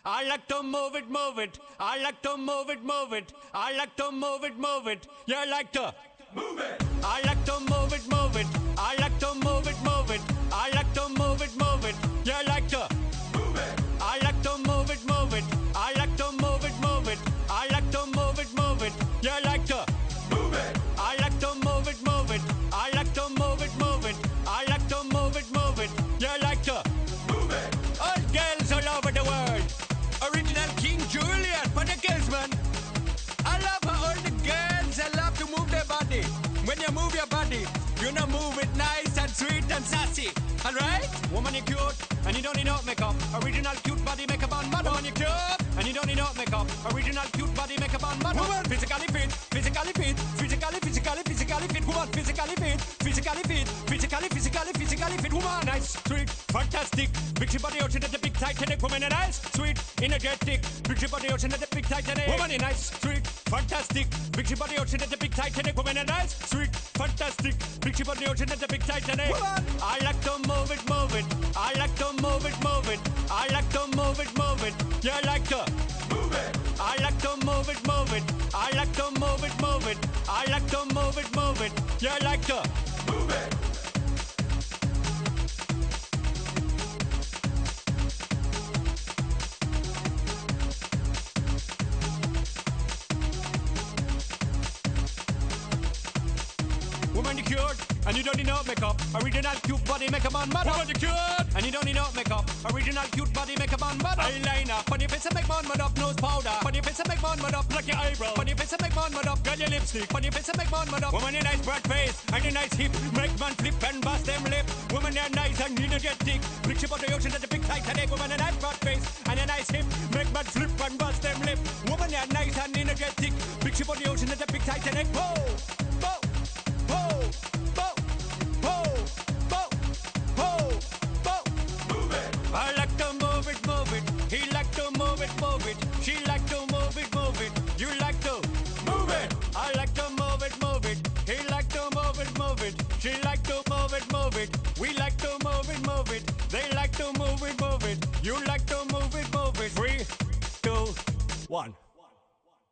I like to move it, move it. I like to move it, move it. I like to move it, move it. You like to move it. I like to move it, move it. I like to move it, move it. I like to move it, move it. You like to move it. I like to move it, move it. I like to move it, move it. I like to move it, move it. You like to move it. I like to move it, move it. I like to move it, move it. I like to move it, move it. You like to move it. All girls all over the world. Original King Julian for the girls, man. I love how all the girls I love to move their body. When you move your body, you know move it nice and sweet and sassy. Alright? Woman, you cute and you don't need no makeup. Original cute body makeup on model. Woman, you cute and you don't need no makeup. Original cute body makeup on model. Woman, physically fit, physically fit, physically fit. Woman, physically fit, physically fit. Woman, nice, sweet, fantastic. Big body ocean at the big Titanic. Woman, nice, sweet, energetic. Big body ocean at the big Titanic. Woman, nice, sweet, fantastic. Big body ocean at the big Titanic. Woman, nice, sweet, fantastic. Big body ocean at the big Titanic. Woman, I like to move it, move it. I like to move it, move it. I like to move it, move it. You like to move it. I like to move it, move it. I like to move it, move it. I like to move it, move it. You like to move it. Woman, you cute and you don't need no makeup. Original cute body makeup on model. Woman, you cute and you don't need no makeup. Original cute body makeup on model. Eyeliner, funny face and make man mud up. Nose powder, funny face and make man mud up. Like your eyebrow, funny face and make man mud up. Girl, your lipstick, funny face and make man mud up. Woman, you nice broad face and you nice hip. Make man flip and bust them lip. Woman, you nice and energetic. Big ship on the ocean at the big Titanic. Woman, you nice broad face and you nice hip. Make man flip and bust them lip. Woman, you nice and energetic. Big ship on the ocean at the big Titanic. Whoa, whoa. I like to move it, move it. He like to move it, move it. She like to move it, move it. You like to move it. I like to move it, move it. He like to move it, move it. She like to move it, move it. We like to move it, move it. They like to move it, move it. You like to move it, move it. 3, 2, 1.